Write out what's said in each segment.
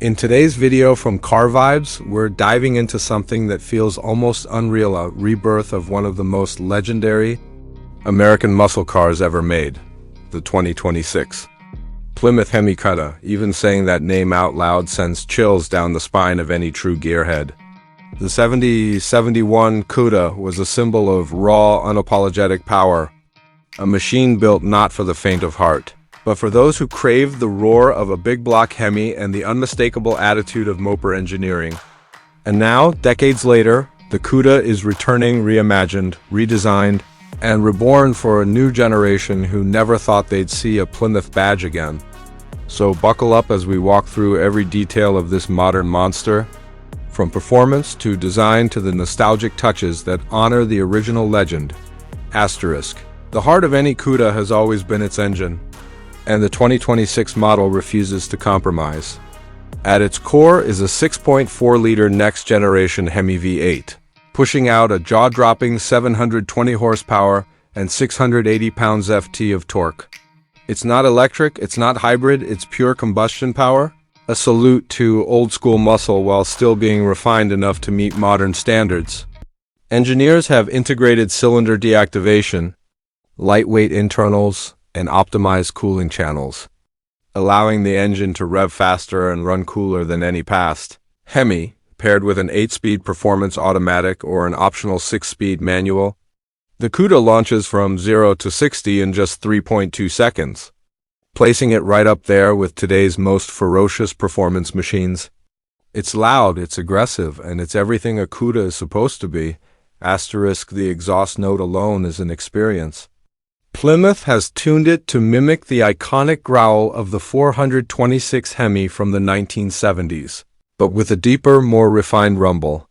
In today's video from Car Vibes, we're diving into something that feels almost unreal, a rebirth of one of the most legendary American muscle cars ever made, the 2026 Plymouth Hemi Cuda. Even saying that name out loud sends chills down the spine of any true gearhead. The 71 Cuda was a symbol of raw, unapologetic power, a machine built not for the faint of heart, but for those who crave the roar of a big block Hemi and the unmistakable attitude of Mopar engineering. And now, decades later, the Cuda is returning, reimagined, redesigned, and reborn for a new generation who never thought they'd see a Plymouth badge again. So buckle up as we walk through every detail of this modern monster, from performance to design to the nostalgic touches that honor the original legend. Asterisk. The heart of any Cuda has always been its engine, and the 2026 model refuses to compromise. At its core is a 6.4-liter next-generation Hemi V8, pushing out a jaw-dropping 720 horsepower and 680 pounds-ft of torque. It's not electric, it's not hybrid, it's pure combustion power, a salute to old-school muscle while still being refined enough to meet modern standards. Engineers have integrated cylinder deactivation, lightweight internals, and optimized cooling channels, allowing the engine to rev faster and run cooler than any past. Hemi, paired with an 8-speed performance automatic or an optional 6-speed manual, the Cuda launches from 0 to 60 in just 3.2 seconds, placing it right up there with today's most ferocious performance machines. It's loud, it's aggressive, and it's everything a Cuda is supposed to be. Asterisk, the exhaust note alone is an experience. Plymouth has tuned it to mimic the iconic growl of the 426 Hemi from the 1970s, but with a deeper, more refined rumble.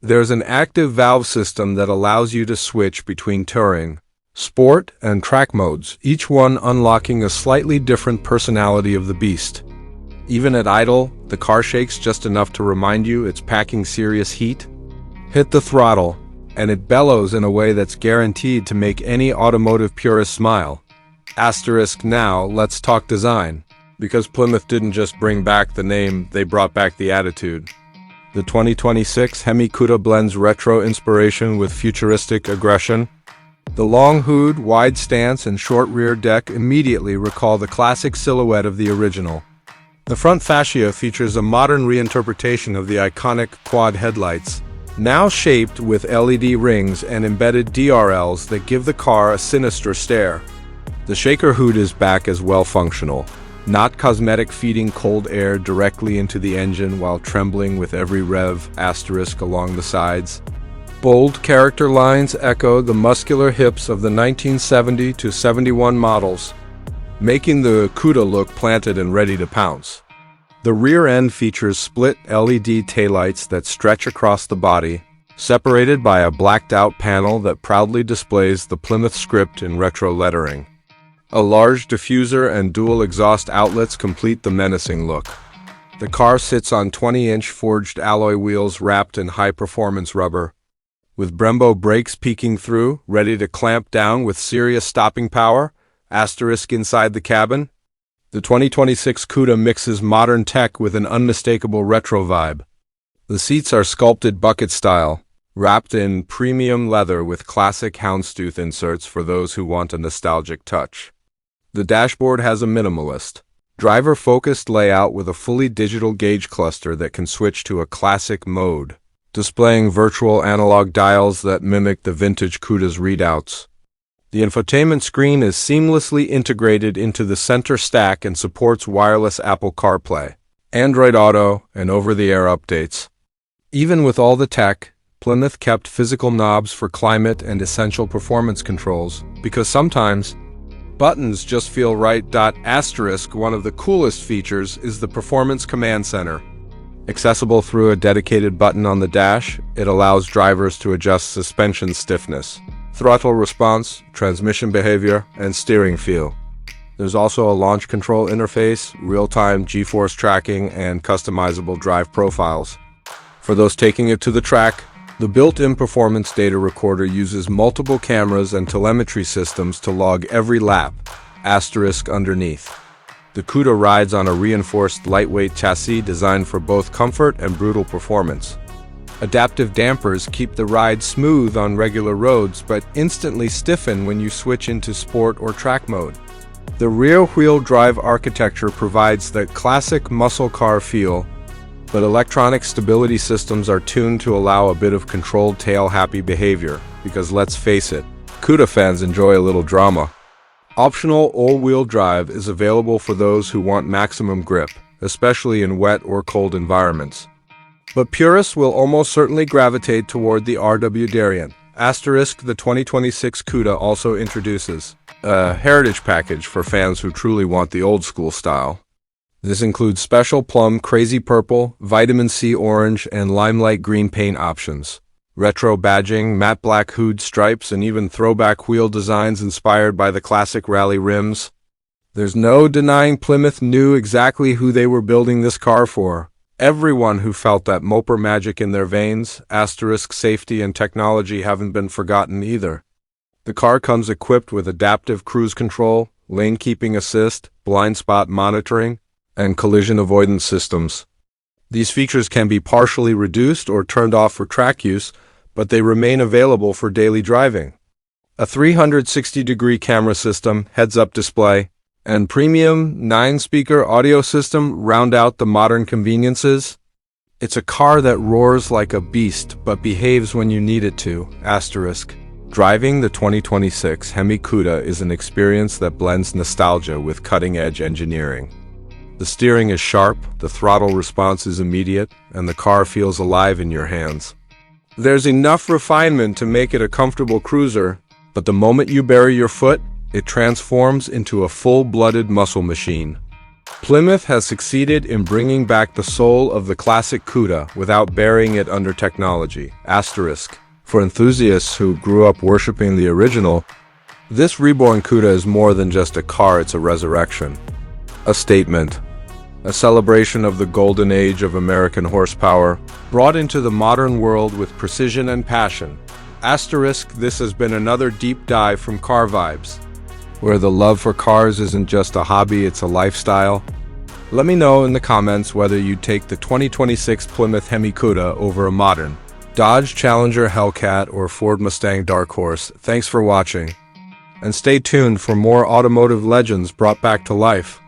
There's an active valve system that allows you to switch between touring, sport, and track modes, each one unlocking a slightly different personality of the beast. Even at idle, the car shakes just enough to remind you it's packing serious heat. Hit the throttle, and it bellows in a way that's guaranteed to make any automotive purist smile. Asterisk. Now, let's talk design. Because Plymouth didn't just bring back the name, they brought back the attitude. The 2026 Hemi Cuda blends retro inspiration with futuristic aggression. The long hood, wide stance, and short rear deck immediately recall the classic silhouette of the original. The front fascia features a modern reinterpretation of the iconic quad headlights, now shaped with LED rings and embedded DRLs that give the car a sinister stare. The shaker hood is back as well functional, not cosmetic, feeding cold air directly into the engine while trembling with every rev. Asterisk along the sides. Bold character lines echo the muscular hips of the 1970 to 71 models, making the Cuda look planted and ready to pounce. The rear end features split LED taillights that stretch across the body, separated by a blacked-out panel that proudly displays the Plymouth script in retro lettering. A large diffuser and dual exhaust outlets complete the menacing look. The car sits on 20-inch forged alloy wheels wrapped in high-performance rubber, with Brembo brakes peeking through, ready to clamp down with serious stopping power. Asterisk inside the cabin. The 2026 Cuda mixes modern tech with an unmistakable retro vibe. The seats are sculpted bucket style, wrapped in premium leather with classic houndstooth inserts for those who want a nostalgic touch. The dashboard has a minimalist, driver-focused layout with a fully digital gauge cluster that can switch to a classic mode, displaying virtual analog dials that mimic the vintage Cuda's readouts. The infotainment screen is seamlessly integrated into the center stack and supports wireless Apple CarPlay, Android Auto, and over-the-air updates. Even with all the tech, Plymouth kept physical knobs for climate and essential performance controls, because sometimes buttons just feel right. Asterisk. One of the coolest features is the Performance Command Center. Accessible through a dedicated button on the dash, it allows drivers to adjust suspension stiffness, throttle response, transmission behavior, and steering feel. There's also a launch control interface, real-time G-force tracking, and customizable drive profiles. For those taking it to the track, The built-in performance data recorder uses multiple cameras and telemetry systems to log every lap, asterisk underneath. The Cuda rides on a reinforced lightweight chassis designed for both comfort and brutal performance. Adaptive dampers keep the ride smooth on regular roads but instantly stiffen when you switch into sport or track mode. The rear-wheel drive architecture provides the classic muscle car feel, but electronic stability systems are tuned to allow a bit of controlled tail-happy behavior, because let's face it, Cuda fans enjoy a little drama. Optional all-wheel drive is available for those who want maximum grip, especially in wet or cold environments. But purists will almost certainly gravitate toward the RW Darien. Asterisk, the 2026 Cuda also introduces a heritage package for fans who truly want the old-school style. This includes special plum crazy purple, vitamin C orange, and limelight green paint options, retro badging, matte black hood stripes, and even throwback wheel designs inspired by the classic rally rims. There's no denying Plymouth knew exactly who they were building this car for. Everyone who felt that Mopar magic in their veins, asterisk safety and technology haven't been forgotten either. The car comes equipped with adaptive cruise control, lane keeping assist, blind spot monitoring, and collision avoidance systems. These features can be partially reduced or turned off for track use, but they remain available for daily driving. A 360-degree camera system, heads-up display, and premium 9-speaker audio system round out the modern conveniences. It's a car that roars like a beast but behaves when you need it to, asterisk. Driving the 2026 Hemi Cuda is an experience that blends nostalgia with cutting-edge engineering. The steering is sharp, the throttle response is immediate, and the car feels alive in your hands. There's enough refinement to make it a comfortable cruiser, but the moment you bury your foot, it transforms into a full-blooded muscle machine. Plymouth has succeeded in bringing back the soul of the classic Cuda without burying it under technology, asterisk. For enthusiasts who grew up worshipping the original, this reborn Cuda is more than just a car, it's a resurrection. A statement. A celebration of the golden age of American horsepower, brought into the modern world with precision and passion. Asterisk, this has been another deep dive from Car Vibes, where the love for cars isn't just a hobby, it's a lifestyle. Let me know in the comments whether you'd take the 2026 Plymouth Hemi Cuda over a modern Dodge Challenger Hellcat or Ford Mustang Dark Horse. Thanks for watching, and stay tuned for more automotive legends brought back to life.